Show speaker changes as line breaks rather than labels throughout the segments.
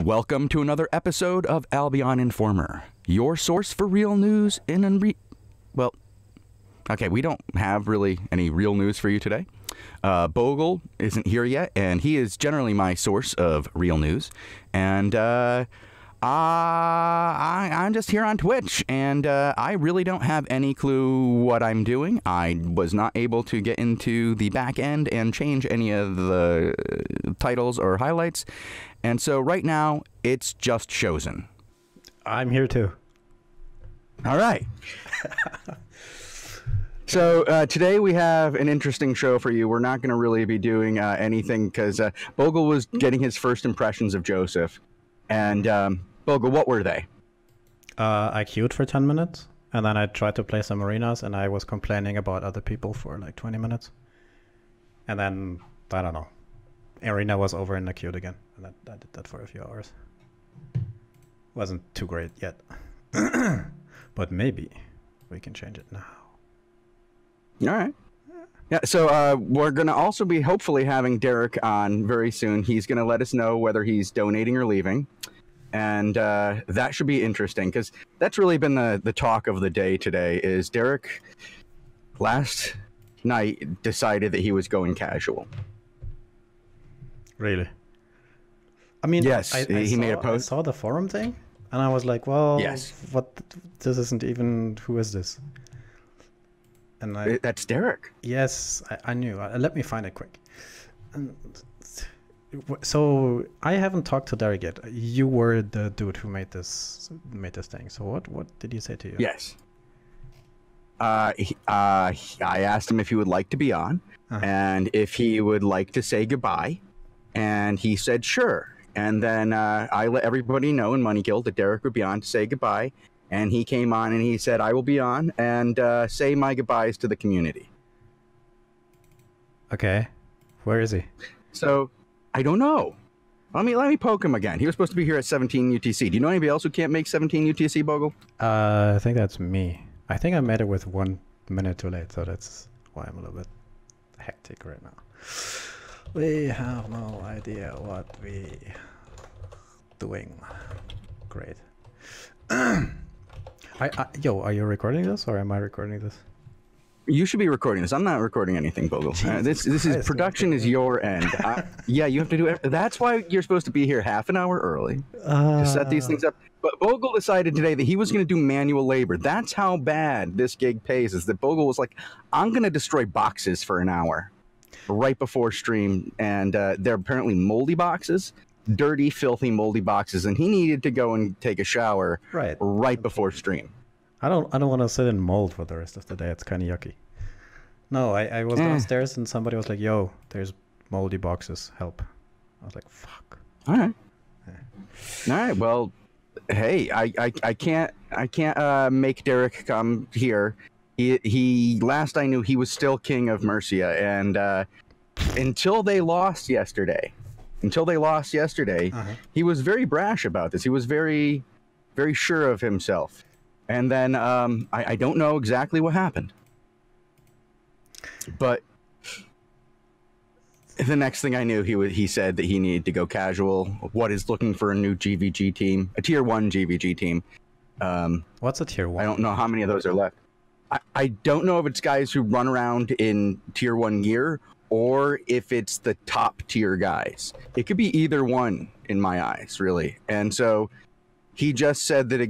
Welcome to another episode of Albion Informer, your source for real news well, okay, we don't have really any real news for you today. Bogul isn't here yet, and he is generally my source of real news. And I'm just here on Twitch, and I really don't have any clue what I'm doing. I was not able to get into the back end and change any of the titles or highlights. And so right now, it's just Shozen.
I'm here too.
All right. So today we have an interesting show for you. We're not going to really be doing anything because Bogul was getting his first impressions of Joseph. And Bogul, what were they?
I queued for 10 minutes, and then I tried to play some arenas, and I was complaining about other people for like 20 minutes. And then, I don't know, arena was over and I queued again. And I did that for a few hours. Wasn't too great yet. But maybe we can change it now.
All right. Yeah, so we're going to also be hopefully having Derrick on very soon. He's going to let us know whether he's donating or leaving. And that should be interesting because that's really been the talk of the day today is Derrick last night decided that he was going casual.
Really? I mean,
yes, he made a post.
I saw the forum thing, and I was like, well,
yes.
What? This isn't even, who is this? And
that's Derrick.
Yes, I knew. Let me find it quick. So I haven't talked to Derrick yet. You were the dude who made this thing. So what did he say to you?
Yes. I asked him if he would like to be on, and if he would like to say goodbye, and he said sure. And then I let everybody know in Money Guild that Derrick would be on to say goodbye. And he came on and he said, I will be on and say my goodbyes to the community.
Okay. Where is he?
So, I don't know. Let me poke him again. He was supposed to be here at 17 UTC. Do you know anybody else who can't make 17 UTC, Bogul?
I think that's me. I think I made it with 1 minute too late, so that's why I'm a little bit hectic right now. We have no idea what we doing. Great. Yo, are you recording this or am I recording this?
You should be recording this. I'm not recording anything, Bogul. This is production is your end. Yeah, you have to do it. That's why you're supposed to be here half an hour early to set these things up. But Bogul decided today that he was going to do manual labor. That's how bad this gig pays. Is that Bogul was like, I'm going to destroy boxes for an hour right before stream, and they're apparently moldy boxes. Dirty, filthy, moldy boxes, and he needed to go and take a shower right before stream.
I don't want to sit in mold for the rest of the day. It's kind of yucky. No, I was downstairs and somebody was like, "Yo, there's moldy boxes. Help!" I was like, "Fuck."
All right. Yeah. All right. Well, hey, I can't make Derrick come here. He last I knew he was still king of Mercia, and until they lost yesterday. He was very brash about this. He was very, very sure of himself. And then I don't know exactly what happened. But the next thing I knew, he said that he needed to go casual. What is looking for a new GVG team, a tier 1 GVG team.
What's a tier 1?
I don't know how many of those are left. I don't know if it's guys who run around in tier 1 gear or if it's the top tier guys. It could be either one in my eyes, really. And so he just said that,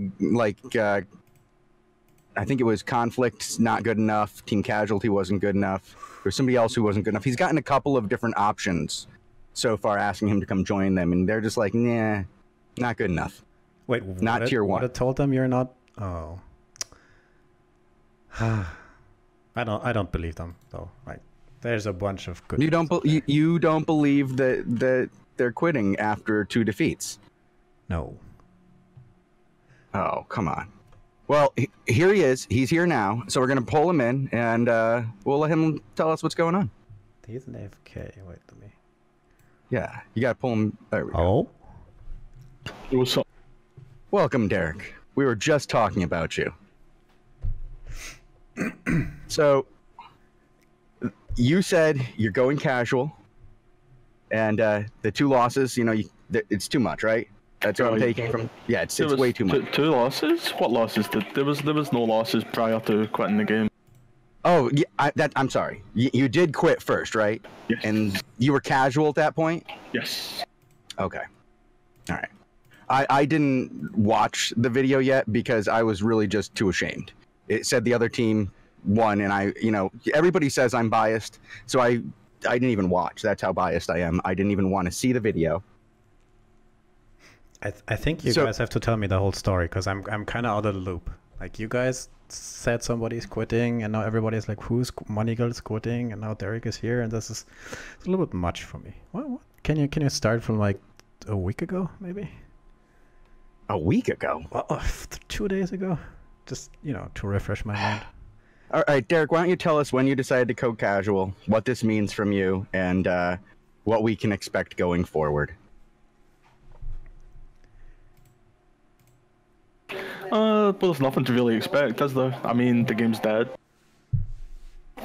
I think it was Conflict not good enough, Team Casualty wasn't good enough, there's somebody else who wasn't good enough. He's gotten a couple of different options so far asking him to come join them, and they're just like, nah, not good enough.
Wait,
not tier 1.
I told them you're not... Oh. I don't believe them, though. Like, there's a bunch of good.
You don't believe that they're quitting after 2 defeats?
No.
Oh, come on. Well, here he is. He's here now. So we're gonna pull him in, and we'll let him tell us what's going on.
He's an AFK. Wait, let me.
Yeah, you gotta pull him. There we go.
Oh.
What's up?
Welcome, Derrick. We were just talking about you. So, you said you're going casual, and the 2 losses, it's too much, right? That's what I'm taking from. Yeah, it's way too much.
Two losses? What losses? There was no losses prior to quitting the game.
Oh, yeah, I'm sorry. You did quit first, right?
Yes.
And you were casual at that point?
Yes.
Okay. All right. I didn't watch the video yet because I was really just too ashamed. It said the other team won, and everybody says I'm biased, so I didn't even watch. That's how biased I am. I didn't even want to see the video.
I think you guys have to tell me the whole story because I'm kind of out of the loop. Like, you guys said somebody's quitting, and now everybody's like, who's Moneygirl's quitting, and now Derrick is here, and it's a little bit much for me. What? Can you start from like a week ago, maybe?
A week ago?
2 days ago? Just, to refresh my mind.
All right, Derrick, why don't you tell us when you decided to go casual, what this means from you, and what we can expect going forward?
Well, there's nothing to really expect, is there? I mean, the game's dead.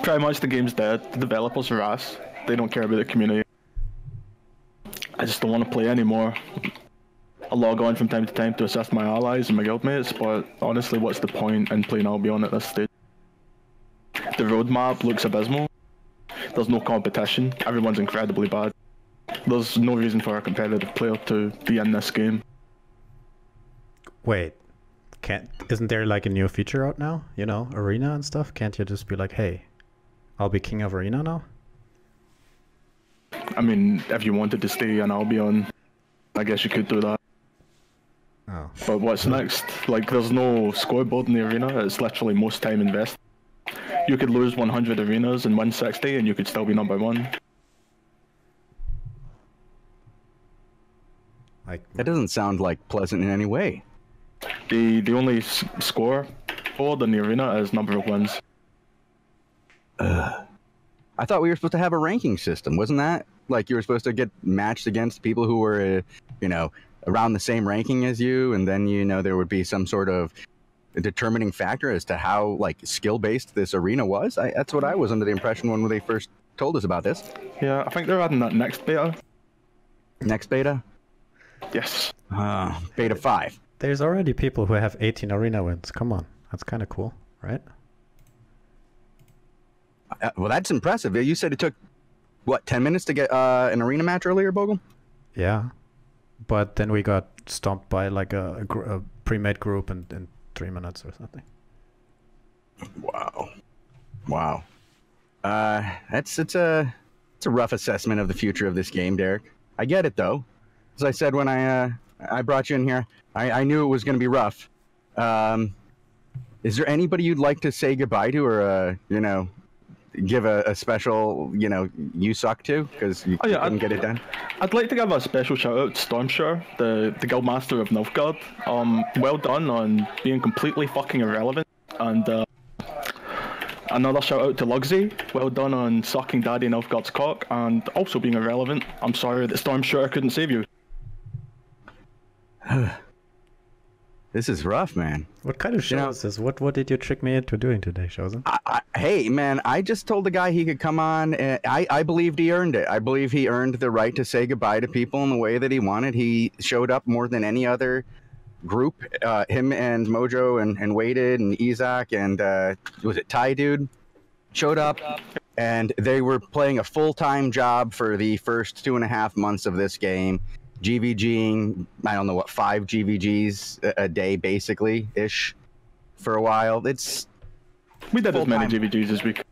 Pretty much the game's dead. The developers are ass. They don't care about the community. I just don't want to play anymore. I log on from time to time to assist my allies and my guildmates, but honestly, what's the point in playing Albion at this stage? The roadmap looks abysmal. There's no competition. Everyone's incredibly bad. There's no reason for a competitive player to be in this game.
Wait. Isn't there like a new feature out now? Arena and stuff? Can't you just be like, hey, I'll be king of Arena now?
I mean, if you wanted to stay in Albion, I guess you could do that.
Oh.
But what's next? Like, there's no scoreboard in the arena. It's literally most time invested. You could lose 100 arenas and win 60, and you could still be number one.
That doesn't sound like pleasant in any way.
The only score board in the arena is number of wins.
I thought we were supposed to have a ranking system. Wasn't that like you were supposed to get matched against people who were, around the same ranking as you, and then there would be some sort of determining factor as to how skill-based this arena was? That's what I was under the impression when they first told us about this.
Yeah, I think they're adding that next beta.
Next beta?
Yes.
Beta 5.
There's already people who have 18 arena wins. Come on. That's kind of cool, right?
Well, that's impressive. You said it took, 10 minutes to get an arena match earlier, Bogul?
Yeah. But then we got stomped by a pre-made group in 3 minutes or something.
Wow. It's a rough assessment of the future of this game, Derrick. I get it though. As I said when I brought you in here, I knew it was going to be rough. Is there anybody you'd like to say goodbye to, or give a special you suck to because you couldn't get it done?
I'd like to give a special shout out to Stormshire, the Guildmaster of Nilfgaard. Well done on being completely fucking irrelevant, and another shout out to Lugsy. Well done on sucking Daddy Nilfgaard's cock and also being irrelevant. I'm sorry that Stormshire couldn't save you.
This is rough, man.
What kind of show is this? What did you trick me into doing today, Shozen?
Hey, man, I just told the guy he could come on. And I believed he earned it. I believe he earned the right to say goodbye to people in the way that he wanted. He showed up more than any other group. Him and Mojo and Waded and Isaac and was it Ty Dude showed up, and they were playing a full-time job for the first 2.5 months of this game. GVGing, I don't know 5 GVGs a day, basically, ish, for a while.
We did as many GVGs as we could,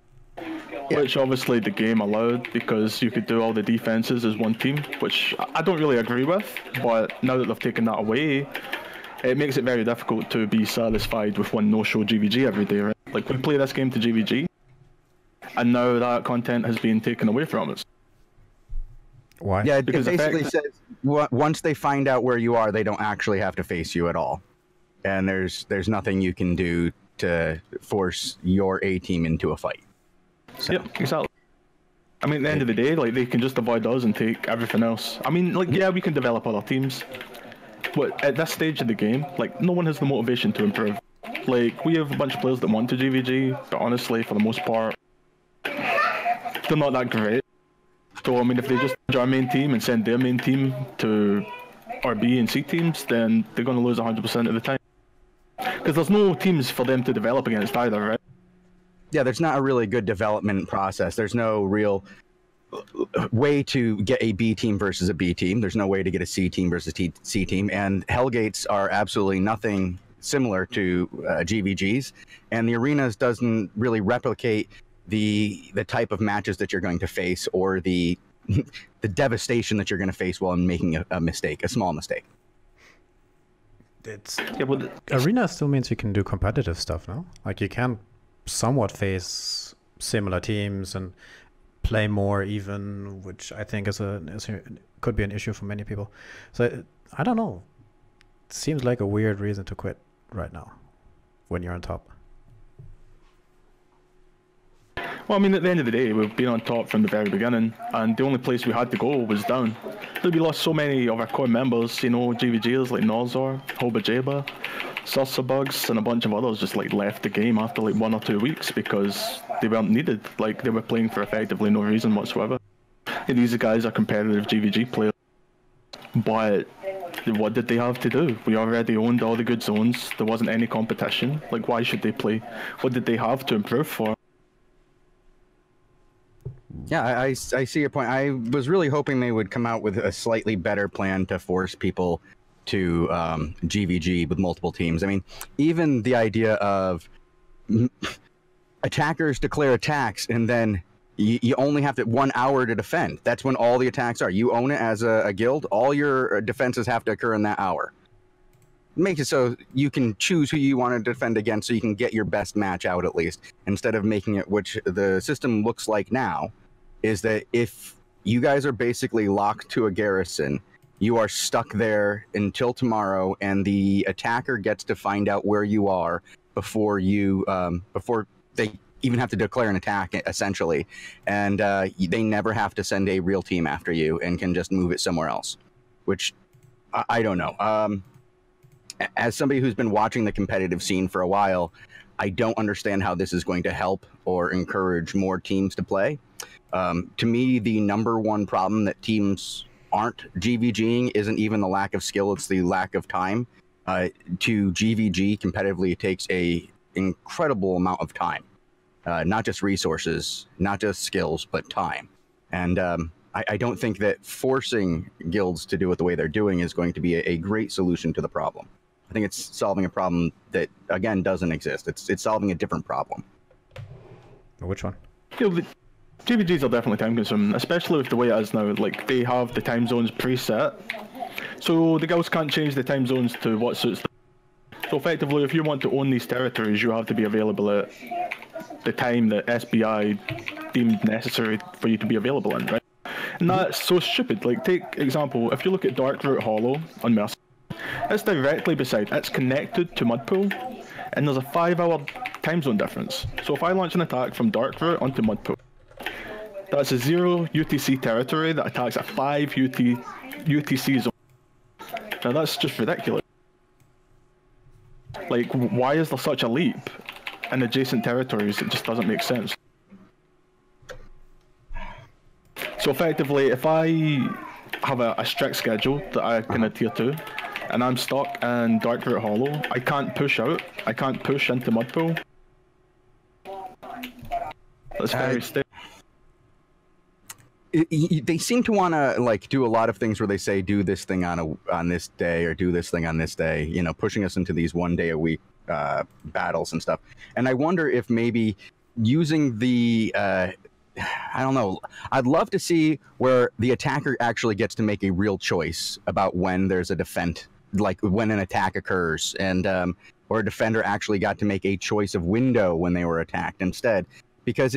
which obviously the game allowed because you could do all the defenses as one team, which I don't really agree with. But now that they've taken that away, it makes it very difficult to be satisfied with one no-show GVG every day, right? Like, we play this game to GVG, and now that content has been taken away from us.
Why?
Yeah, because it basically says once they find out where you are, they don't actually have to face you at all, and there's nothing you can do to force your A team into a fight. So.
Yep, exactly. I mean, at the end of the day, they can just avoid us and take everything else. I mean, yeah, we can develop other teams, but at this stage of the game, no one has the motivation to improve. We have a bunch of players that want to GVG, but honestly, for the most part, they're not that great. So, I mean, if they just join our main team and send their main team to or B and C teams, then they're going to lose 100% of the time. Because there's no teams for them to develop against either, right?
Yeah, there's not a really good development process. There's no real way to get a B team versus a B team. There's no way to get a C team versus a C team. And Hellgates are absolutely nothing similar to GVGs. And the arenas doesn't really replicate the type of matches that you're going to face, or the devastation that you're going to face while making a mistake, a small mistake.
Arena still means you can do competitive stuff, no? Like, you can somewhat face similar teams and play more even, which I think could be an issue for many people. So I don't know. It seems like a weird reason to quit right now when you're on top.
Well, I mean, at the end of the day, we've been on top from the very beginning, and the only place we had to go was down. We lost so many of our core members, you know, GVGers like Norzor, Hobajeba, Bugs, and a bunch of others just like left the game after like 1 or 2 weeks because they weren't needed. Like, they were playing for effectively no reason whatsoever. And these guys are competitive GVG players, but what did they have to do? We already owned all the good zones. There wasn't any competition. Like, why should they play? What did they have to improve for?
Yeah, I see your point. I was really hoping they would come out with a slightly better plan to force people to GVG with multiple teams. I mean, even the idea of attackers declare attacks and then you only have 1 hour to defend. That's when all the attacks are. You own it as a guild. All your defenses have to occur in that hour. Makes it so you can choose who you want to defend against, so you can get your best match out at least, instead of making it, which the system looks like now, is that if you guys are basically locked to a garrison, you are stuck there until tomorrow, and the attacker gets to find out where you are before they even have to declare an attack, essentially. And they never have to send a real team after you and can just move it somewhere else, which I don't know. As somebody who's been watching the competitive scene for a while, I don't understand how this is going to help or encourage more teams to play. To me, the number one problem that teams aren't GVGing isn't even the lack of skill, it's the lack of time. To GVG competitively, it takes a incredible amount of time. Not just resources, not just skills, but time. And I don't think that forcing guilds to do it the way they're doing is going to be a great solution to the problem. I think it's solving a problem that, again, doesn't exist. It's solving a different problem.
Which one?
GVGs are definitely time consuming, especially with the way it is now. Like, they have the time zones preset, so the guilds can't change the time zones to what suits them. So effectively, if you want to own these territories, you have to be available at the time that SBI deemed necessary for you to be available in, right? And that's so stupid. Like, take example, if you look at Darkroot Hollow on Mercy, it's directly beside, it's connected to Mudpool, and there's a 5-hour time zone difference. So if I launch an attack from Darkroot onto Mudpool, that's a 0 UTC territory that attacks a 5 UTC zone. Now that's just ridiculous. Like, why is there such a leap in adjacent territories? It just doesn't make sense. So effectively, if I have a strict schedule that I can adhere to, and I'm stuck in Darkroot Hollow, I can't push out, I can't push into Mudpool. That's very stable.
They seem to want to like do a lot of things where they say do this thing on this day or do this thing on this day, you know, pushing us into these 1 day a week battles and stuff. And I wonder if maybe using the I don't know, I'd love to see where the attacker actually gets to make a real choice about when there's a defense, like when an attack occurs, and or a defender actually got to make a choice of window when they were attacked instead, because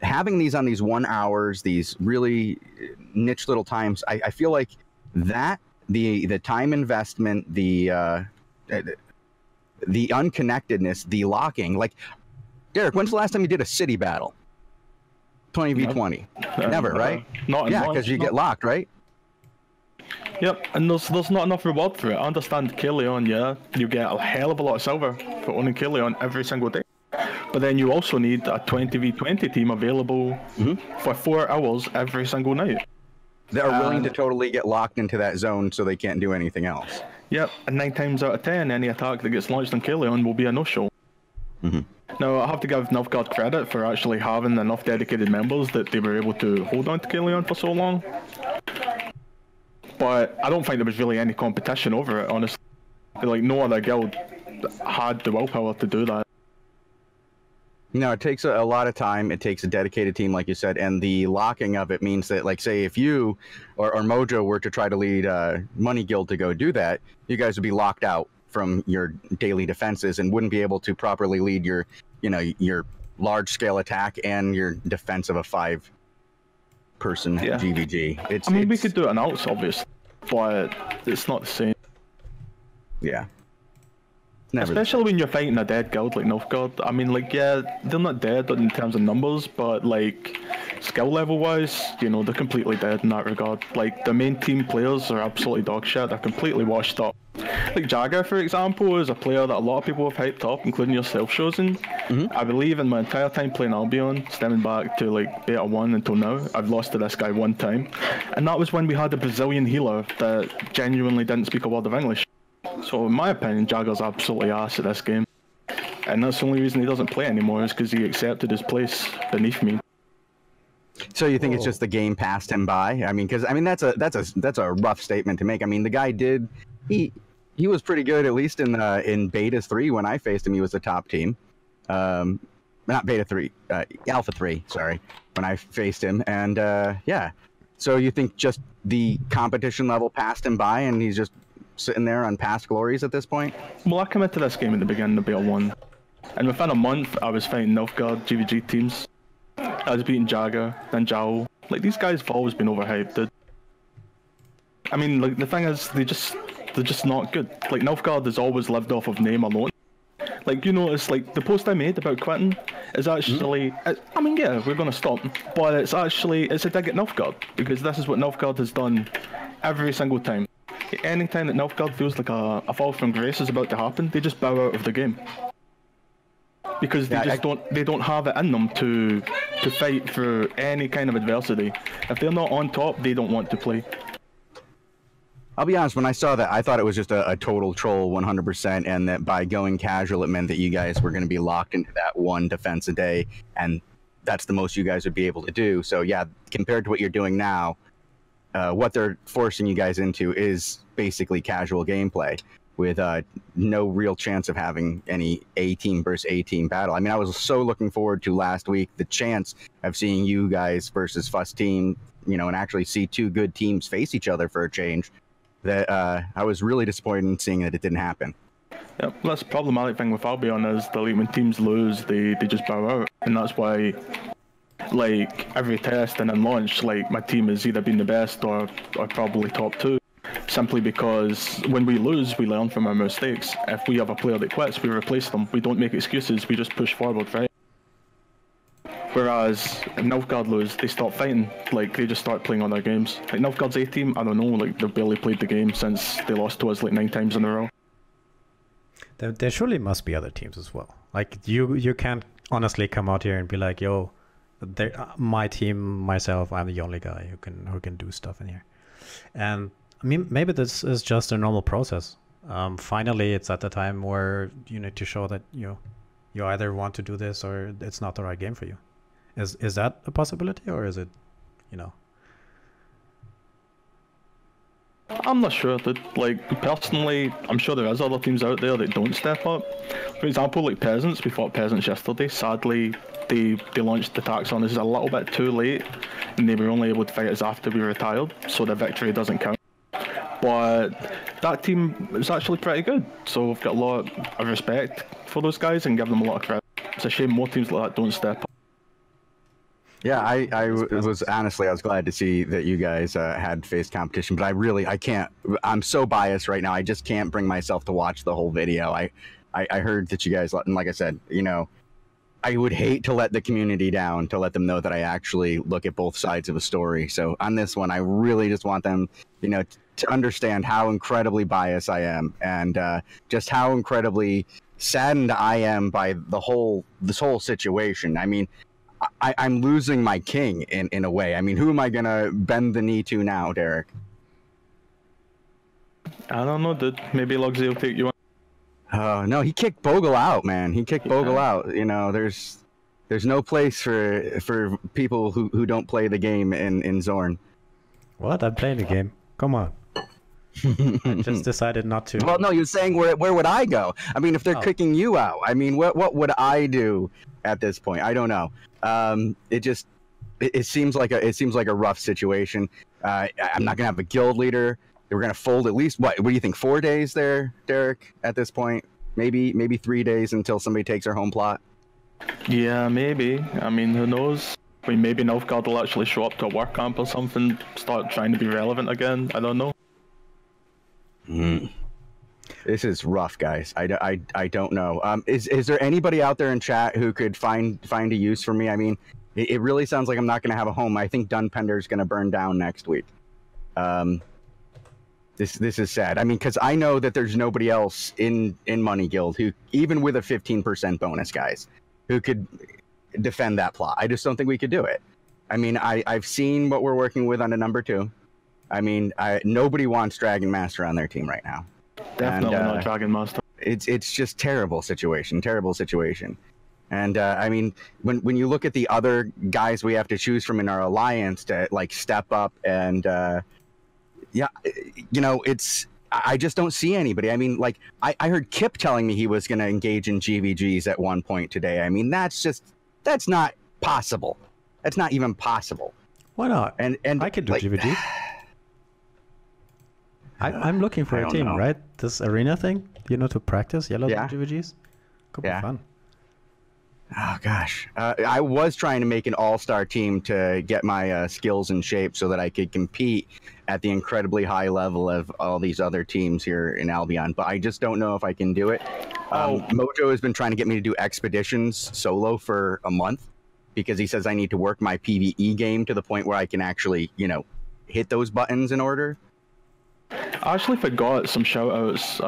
having these on these 1 hours, these really niche little times, I feel like that the time investment, the unconnectedness, the locking. Like, Derrick, when's the last time you did a city battle? 20v20. Never, right?
Not
yeah, because you get locked, right?
Yep, and there's not enough reward for it. I understand Kaleon, yeah, you get a hell of a lot of silver for owning Kaleon every single day. But then you also need a 20v20 team available for 4 hours every single night.
They're willing to totally get locked into that zone so they can't do anything else.
Yep, and 9 times out of 10, any attack that gets launched on Kaleon will be a no-show. Now, I have to give Nilfgaard credit for actually having enough dedicated members that they were able to hold on to Kaleon for so long. But I don't think there was really any competition over it, honestly. Like, no other guild had the willpower to do that.
No, it takes a lot of time. It takes a dedicated team, like you said, and the locking of it means that, like, say, if you or Mojo were to try to lead Money Guild to go do that, you guys would be locked out from your daily defenses and wouldn't be able to properly lead your, your large-scale attack and your defense of a 5-person GVG.
I mean, we could do it on outs, obviously, but it's not the same.
Yeah.
Especially when you're fighting a dead guild like Nilfgaard. I mean, like, yeah, they're not dead in terms of numbers, but, like, skill level-wise, they're completely dead in that regard. Like, the main team players are absolutely dog shit. They're completely washed up. Like, Jagger, for example, is a player that a lot of people have hyped up, including yourself, Shozen. I believe in my entire time playing Albion, stemming back to, like, Beta 1 until now, I've lost to this guy one time. And that was when we had a Brazilian healer that genuinely didn't speak a word of English. So in my opinion, Jagger's absolutely ass at this game. And that's the only reason he doesn't play anymore, is because he accepted his place beneath me.
So you think it's just the game passed him by? I mean, because that's a rough statement to make. I mean, the guy he was pretty good, at least in Beta 3 when I faced him. He was the top team. Not Beta 3, Alpha 3, sorry, when I faced him. And yeah, so you think just the competition level passed him by and he's just sitting there on past glories at this point?
Well, I came into this game at the beginning of Beta 1, and within a month I was fighting Nilfgaard GVG teams. I was beating Jagger, then Jao. Like, these guys have always been overhyped, dude. I mean, like, the thing is, they're just not good. Like, Nilfgaard has always lived off of name alone. Like, you notice, like, the post I made about quitting is actually, I mean, yeah, we're gonna stop, but it's a dig at Nilfgaard, because this is what Nilfgaard has done every single time. Any time that Nilfgaard feels like a fall from grace is about to happen, they just bow out of the game. Because they don't have it in them to fight through any kind of adversity. If they're not on top, they don't want to play.
I'll be honest, when I saw that, I thought it was just a total troll 100%, and that by going casual, it meant that you guys were going to be locked into that one defense a day, and that's the most you guys would be able to do. So yeah, compared to what you're doing now, what they're forcing you guys into is basically casual gameplay with no real chance of having any A-team versus A-team battle. I mean, I was so looking forward to last week, the chance of seeing you guys versus Fuss Team, and actually see two good teams face each other for a change, that I was really disappointed in seeing that it didn't happen.
Yeah, that's the problematic thing with Albion is that, like, when teams lose, they just bow out. And that's why, like, every test and then launch, like, my team has either been the best or probably top 2. Simply because when we lose, we learn from our mistakes. If we have a player that quits, we replace them. We don't make excuses, we just push forward, right? Whereas if Nilfgaard lose, they stop fighting. Like, they just start playing on their games. Like, Nilfgaard's A-team, I don't know, like, they've barely played the game since they lost to us like 9 times in a row.
There surely must be other teams as well. Like, you can't honestly come out here and be like, yo, my team, myself, I'm the only guy who can do stuff in here. And I mean, maybe this is just a normal process. Finally, it's at the time where you need to show that you either want to do this or it's not the right game for you. Is that a possibility, or is it,
I'm not sure, dude. Like, personally, I'm sure there is other teams out there that don't step up. For example, like Peasants, we fought Peasants yesterday. Sadly, they launched the attacks on us a little bit too late, and they were only able to fight us after we retired, so the victory doesn't count. But that team was actually pretty good, so I've got a lot of respect for those guys and give them a lot of credit. It's a shame more teams like that don't step up.
Yeah, I was honestly, I was glad to see that you guys had faced competition, but I can't, I'm so biased right now, I just can't bring myself to watch the whole video. I heard that you guys, and like I said, I would hate to let the community down, to let them know that I actually look at both sides of a story. So on this one, I really just want them, to understand how incredibly biased I am, and just how incredibly saddened I am by this whole situation. I mean, I'm losing my king in a way. I mean, who am I gonna bend the knee to now, Derrick?
I don't know, dude. Maybe Luxy will take you on.
No, he kicked Bogul out, man. He kicked Bogul out. You know, there's no place for people who don't play the game in Zorn.
What? I'm playing the game. Come on. I just decided not to.
Well, no, you're saying where would I go? I mean, if they're kicking you out, I mean, what would I do at this point? I don't know. It seems like a rough situation. I'm not gonna have a guild leader. We're gonna fold at least what do you think? 4 days there, Derrick? At this point, maybe 3 days until somebody takes our home plot.
Yeah, maybe. I mean, who knows? I mean, maybe Nilfgaard will actually show up to a work camp or something, start trying to be relevant again. I don't know.
This is rough, guys. I don't know. Is there anybody out there in chat who could find a use for me? I mean, it really sounds like I'm not going to have a home. I think Dunpender is going to burn down next week. This is sad. I mean, because I know that there's nobody else in Money Guild who, even with a 15% bonus, guys, who could defend that plot. I just don't think we could do it. I mean, I've seen what we're working with on a number 2. I mean, nobody wants Dragon Master on their team right now.
Definitely not Dragon Master.
It's just terrible situation. And I mean, when you look at the other guys we have to choose from in our alliance to like step up and yeah, you know, I just don't see anybody. I mean, like I heard Kip telling me he was going to engage in GVGs at one point today. I mean, that's not possible. That's not even possible.
Why not?
And
I could do
like,
GVG. I'm looking for a team, right? This arena thing, you know, to practice yellow GVGs. Could be fun.
Oh gosh, I was trying to make an all-star team to get my skills in shape so that I could compete at the incredibly high level of all these other teams here in Albion, but I just don't know if I can do it. Mojo has been trying to get me to do expeditions solo for a month because he says I need to work my PvE game to the point where I can actually, you know, hit those buttons in order.
I actually forgot some shout-outs,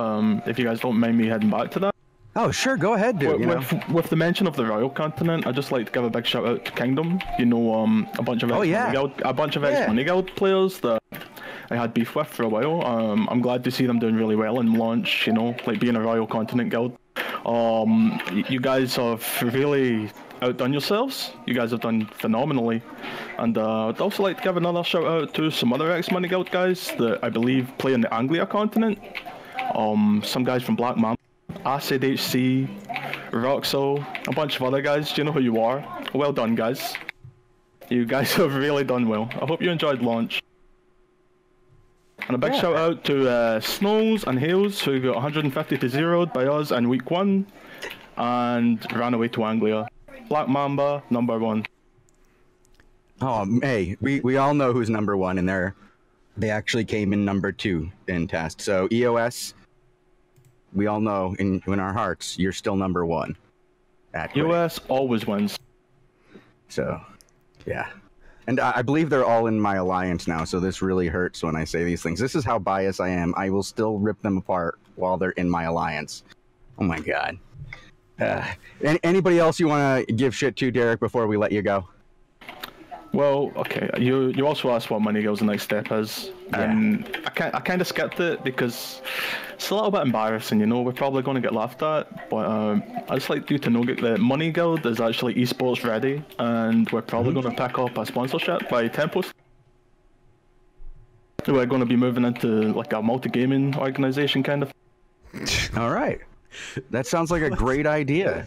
if you guys don't mind me heading back to that.
Oh, sure, go ahead, dude.
With the mention of the Royal Continent, I'd just like to give a big shout-out to Kingdom. You know, a bunch of ex-Money Guild players that I had beef with for a while. I'm glad to see them doing really well in launch, you know, like being a Royal Continent guild. You guys have really outdone yourselves. You guys have done phenomenally. And I'd also like to give another shout out to some other ex-Money Guild guys that I believe play in the Anglia continent. Some guys from Black Mamba, Acid HC, Roxo, a bunch of other guys. Do you know who you are? Well done, guys. You guys have really done well. I hope you enjoyed launch. And a big shout out to Snows and Hales, who got 150 to 0'd by us in week 1 and ran away to Anglia. Black Mamba, number 1.
Oh, hey, we all know who's number 1, and they actually came in number 2 in test. So EOS, we all know in our hearts, you're still number 1.
EOS always wins.
So, yeah. And I believe they're all in my alliance now, so this really hurts when I say these things. This is how biased I am. I will still rip them apart while they're in my alliance. Oh my god. Anybody else you want to give shit to, Derrick, before we let you go?
Well, okay. You also asked what Money Guild's next step is, and I kind of skipped it because it's a little bit embarrassing. You know, we're probably going to get laughed at, but I just like you to know that Money Guild is actually esports ready, and we're probably going to pick up a sponsorship by Tempos. We're going to be moving into like a multi-gaming organization kind of.
All right. That sounds like a great idea.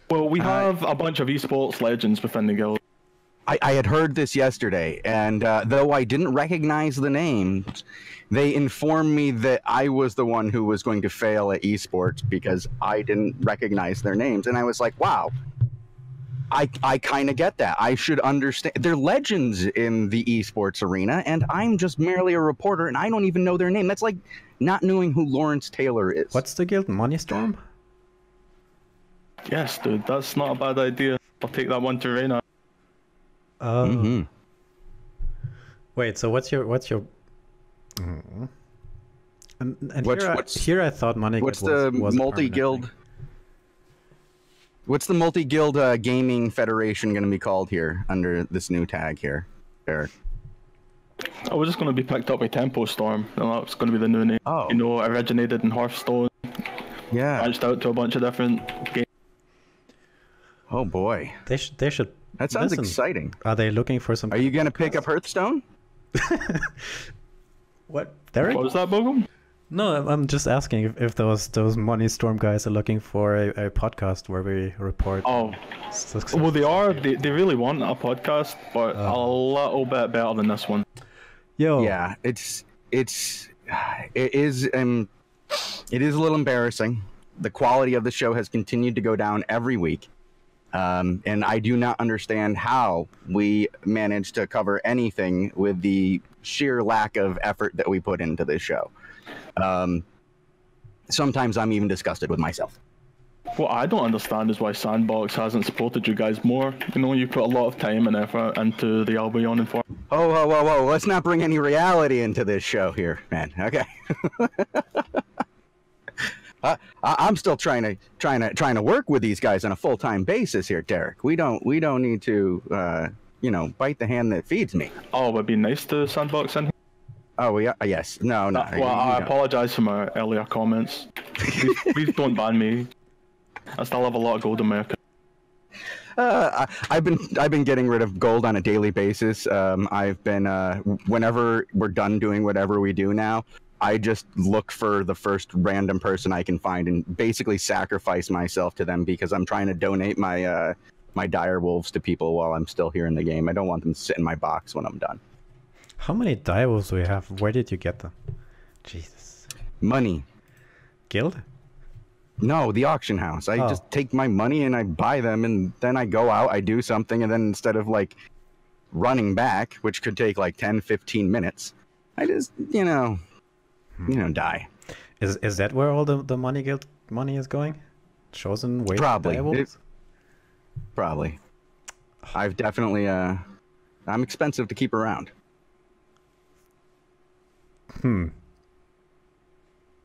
Well, we have a bunch of esports legends within the guild.
I had heard this yesterday, and though I didn't recognize the names, they informed me that I was the one who was going to fail at esports because I didn't recognize their names. And I was like, wow, I kind of get that. I should understand. They're legends in the esports arena, and I'm just merely a reporter, and I don't even know their name. That's like not knowing who Lawrence Taylor is.
What's the guild? Money Storm?
Yes, dude, that's not a bad idea. I'll take that one to Reina.
Wait, so what's your and here I thought Money
what's
was
the multi-guild? What's the multi-guild gaming federation going to be called here under this new tag here, Derrick?
Oh, we're just going to be picked up by Tempo Storm, and that's going to be the new name.
Oh.
You know, originated in Hearthstone.
Yeah.
Branched out to a bunch of different games.
Oh boy.
They should.
That sounds
listen,
exciting.
Are they looking for some?
Are you going to pick up Hearthstone?
What? Derrick?
What was that, Bogul?
No, I'm just asking if those Money Storm guys are looking for a podcast where we report.
Oh,
success.
well, they are. They really want a podcast, but a little bit better than this one.
Yo.
Yeah, it is a little embarrassing. The quality of the show has continued to go down every week, and I do not understand how we manage to cover anything with the sheer lack of effort that we put into this show. Sometimes I'm even disgusted with myself.
What I don't understand is why Sandbox hasn't supported you guys more. You know, you put a lot of time and effort into the Albion and
Whoa! Let's not bring any reality into this show here, man. Okay. I'm still trying to work with these guys on a full-time basis here, Derrick. We don't need to bite the hand that feeds me.
Oh, it'd be nice to Sandbox in here.
Oh, yeah, yes. No.
Well, I apologize for my earlier comments. Please don't ban me. I still have a lot of gold in my account.
I've been getting rid of gold on a daily basis. I've been whenever we're done doing whatever we do now, I just look for the first random person I can find and basically sacrifice myself to them because I'm trying to donate my my Direwolves to people while I'm still here in the game. I don't want them to sit in my box when I'm done.
How many Direwolves do we have? Where did you get them? Jesus.
Money.
Guild?
No, the auction house. I just take my money and I buy them, and then I go out, I do something, and then instead of like running back, which could take like 10, 15 minutes, I just, die.
Is that where all the money guild money is going? Shozen way
Probably. I've definitely I'm expensive to keep around. All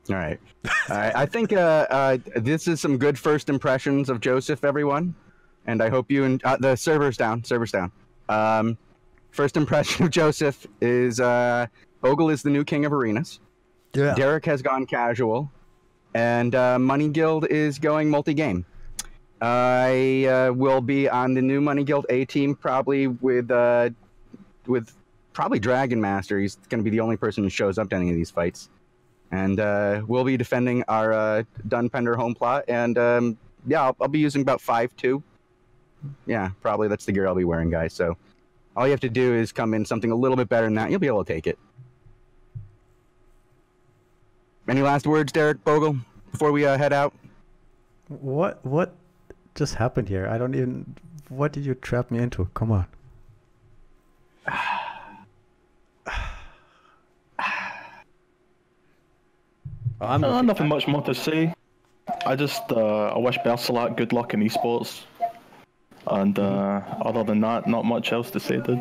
right. I think this is some good first impressions of Joseph, everyone. And I hope you the server's down. First impression of Joseph is Bogul is the new king of arenas.
Yeah.
Derrick has gone casual, and Money Guild is going multi-game. I will be on the new Money Guild A team, probably with probably Dragon Master. He's going to be the only person who shows up to any of these fights. And we'll be defending our Dunpender home plot. And yeah, I'll be using about 5-2. Yeah, probably that's the gear I'll be wearing, guys. So all you have to do is come in something a little bit better than that. You'll be able to take it. Any last words, Derrick, Bogul, before we head out?
What just happened here? I don't even... What did you trap me into? Come on.
Nothing much more to say. I just I wish Bersalak good luck in esports. And other than that, not much else to say, dude.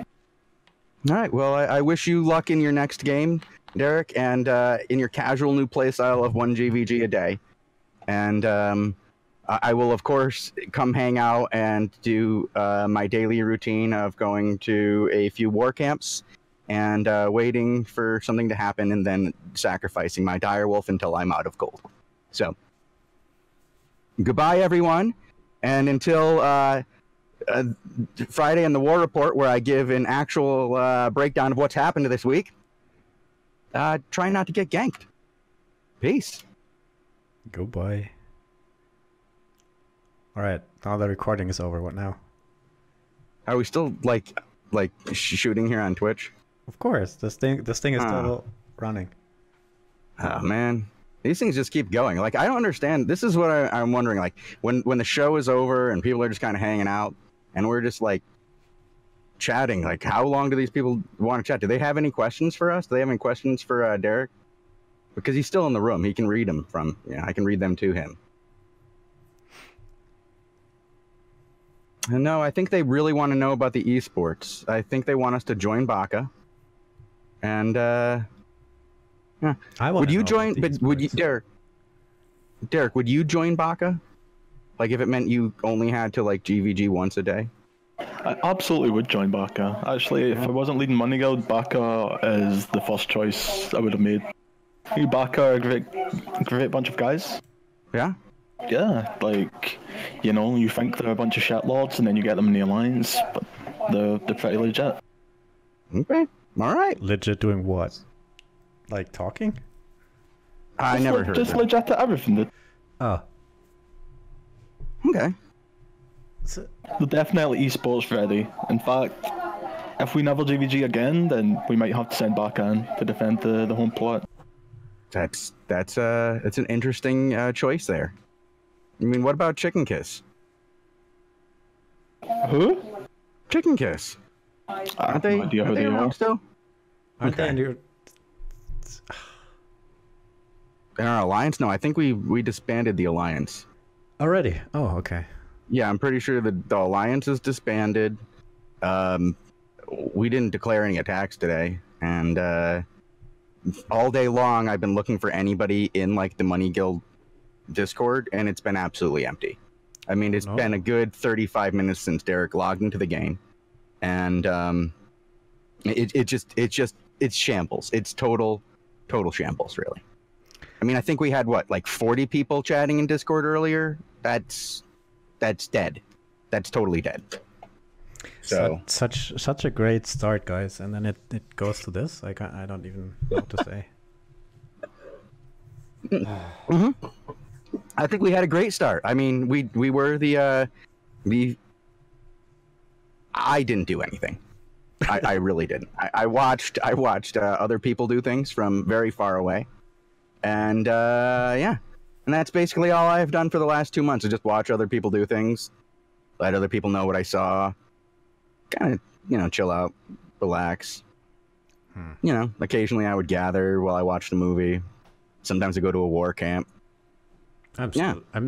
All right. Well, I wish you luck in your next game, Derrick, and in your casual new playstyle of 1 GVG a day. And I will, of course, come hang out and do my daily routine of going to a few war camps and waiting for something to happen and then sacrificing my Direwolf until I'm out of gold. So, goodbye, everyone. And until Friday in the War Report, where I give an actual breakdown of what's happened this week, try not to get ganked. Peace.
Goodbye. All right, now the recording is over. What now?
Are we still like shooting here on Twitch?
Of course, this thing is still running.
Oh man, these things just keep going. Like, I don't understand. This is what I'm wondering. Like, when the show is over and people are just kind of hanging out and we're just like chatting, like, how long do these people want to chat? Do they have any questions for us? Do they have any questions for Derrick? Because he's still in the room. He can read them from. Yeah, I can read them to him. No, I think they really want to know about the esports. I think they want us to join Baka. And yeah. Would you join? But would you, Derrick? Would you join Baka? Like if it meant you only had to like GVG once a day?
I absolutely would join Baka. Actually, if I wasn't leading Money Guild, Baka is the first choice I would have made. You Baka are a great bunch of guys.
Yeah?
Yeah, like, you know, you think they're a bunch of shitlords and then you get them in the alliance, but they're pretty legit.
Okay, all right.
Legit doing what? Like talking?
I never heard
just
that.
legit at everything.
Oh.
Okay.
So,
They're definitely esports ready. In fact, if we never GVG again, then we might have to send Baka in to defend the home plot.
That's an interesting choice there. I mean, what about Chicken Kiss?
Who?
Chicken Kiss. Aren't they?
No idea who
Aren't they
they
around
are.
still?
aren't they
Okay.
in your...
In our alliance? No, I think we disbanded the alliance.
Already? Oh, okay.
Yeah, I'm pretty sure the alliance is disbanded. We didn't declare any attacks today, and all day long I've been looking for anybody in like the Money Guild Discord, and it's been absolutely empty. I mean, it's been a good 35 minutes since Derrick logged into the game, and it's shambles. It's total shambles, really. I mean, I think we had what, like 40 people chatting in Discord earlier. That's dead. That's totally dead. So
such a great start, guys, and then it goes to this. I don't even know what to say.
Mm-hmm. I think we had a great start. I mean, we were the I didn't do anything. I really didn't. I watched other people do things from very far away, and yeah, and that's basically all I've done for the last 2 months is just watch other people do things, let other people know what I saw, kind of, you know, chill out, relax. You know, occasionally I would gather while I watched the movie. Sometimes I go to a war camp.
I'm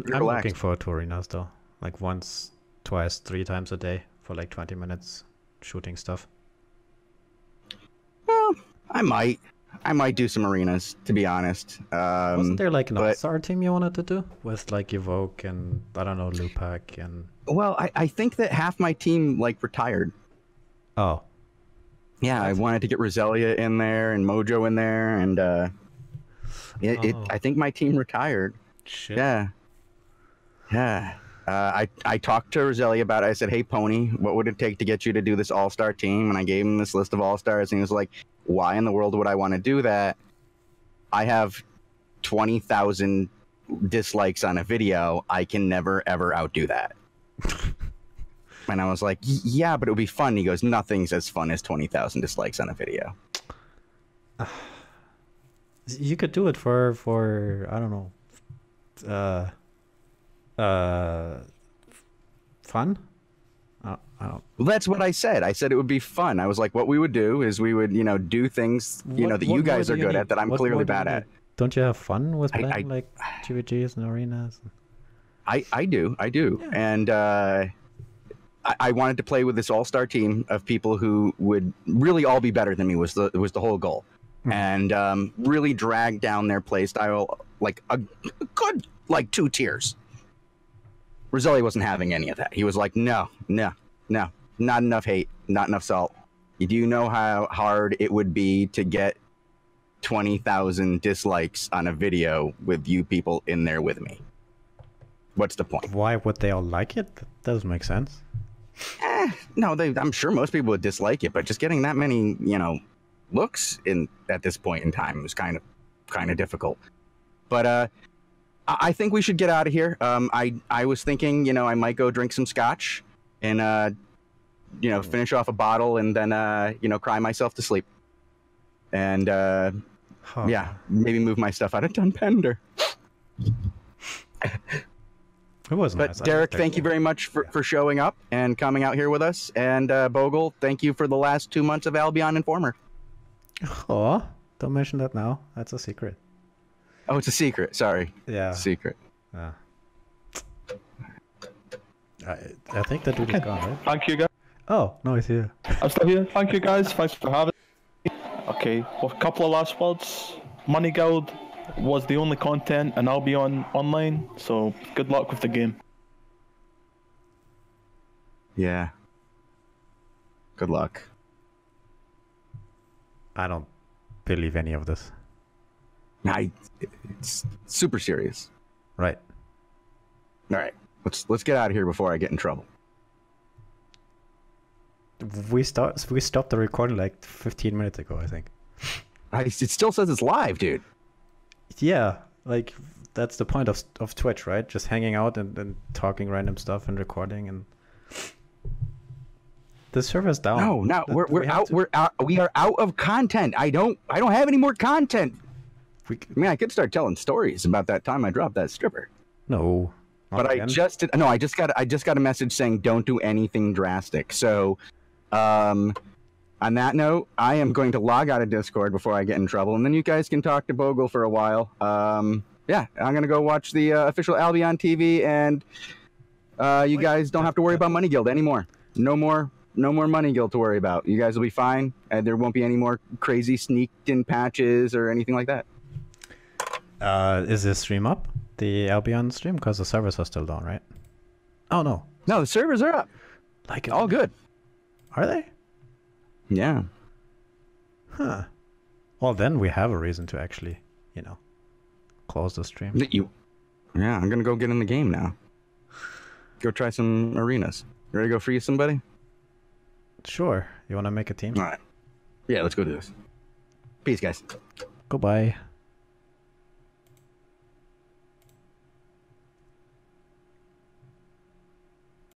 looking forward to arenas though, like once, twice, 3 times a day for like 20 minutes shooting stuff.
Well, I might do some arenas, to be honest.
Wasn't there like an all-star team you wanted to do with like Evoke and I don't know, Lupac and...
Well, I think that half my team like retired.
Oh.
Yeah, I wanted to get Roselia in there and Mojo in there, and I think my team retired.
Shit.
Yeah. I talked to Roselia about it. I said, "Hey, Pony, what would it take to get you to do this all-star team?" And I gave him this list of all-stars, and he was like, "Why in the world would I want to do that? I have 20,000 dislikes on a video. I can never ever outdo that." And I was like, "Yeah, but it would be fun." He goes, "Nothing's as fun as 20,000 dislikes on a video."
You could do it for I don't know, fun. I don't...
Well, that's what I said. I said it would be fun. I was like, what we would do is we would, you know, do things, you know, that you guys are good at that I'm clearly bad at.
Don't you have fun with playing like GVGs and arenas?
I do. Yeah. And I wanted to play with this all-star team of people who would really all be better than me was the whole goal. And really drag down their play style like a good like 2 tiers. Roselia wasn't having any of that. He was like, no, not enough hate, not enough salt. You do know how hard it would be to get 20,000 dislikes on a video with you people in there with me. What's the point?
Why would they all like it? That doesn't make sense.
No, I'm sure most people would dislike it, but just getting that many, you know, looks in at this point in time was kind of difficult. But I think we should get out of here. I was thinking, you know, I might go drink some scotch and you know, finish off a bottle and then you know, cry myself to sleep. And yeah, maybe move my stuff out of Dunpender.
It was nice.
But Derrick, thank you very much for showing up and coming out here with us. And Bogul, thank you for the last 2 months of Albion Informer.
Oh, don't mention that now. That's a secret.
Oh, it's a secret. Sorry.
Yeah.
Secret.
Yeah. I think that dude is gone, right?
Thank you, guys.
Oh, no, he's here.
I'm still here. Thank you, guys. Thanks for having me. Okay, well, a couple of last words. Money Guild was the only content in Albion online, so good luck with the game.
Yeah. Good luck.
I don't believe any of this.
It's super serious.
Right.
All right. Let's get out of here before I get in trouble.
We stopped the recording like 15 minutes ago, I think.
It still says it's live, dude.
Yeah, like that's the point of Twitch, right? Just hanging out and talking random stuff and recording, and the server's down.
No, we're out. We are out of content. I don't have any more content. I could start telling stories about that time I dropped that stripper.
No.
But again. I just got a message saying don't do anything drastic. So, on that note, I am going to log out of Discord before I get in trouble, and then you guys can talk to Bogul for a while. Yeah, I'm gonna go watch the official Albion TV, and you guys don't have to worry about Money Guild anymore. No more Money Guild to worry about. You guys will be fine, and there won't be any more crazy sneaked in patches or anything like that.
Is this stream up? The Albion stream? Because the servers are still down, right? Oh, no.
No, the servers are up.
Like
all good.
Are they?
Yeah.
Huh. Well, then we have a reason to actually, close the stream.
Yeah, I'm going to go get in the game now. Go try some arenas. You ready to go free somebody?
Sure. You want to make a team?
All right. Yeah, let's go do this. Peace, guys.
Goodbye.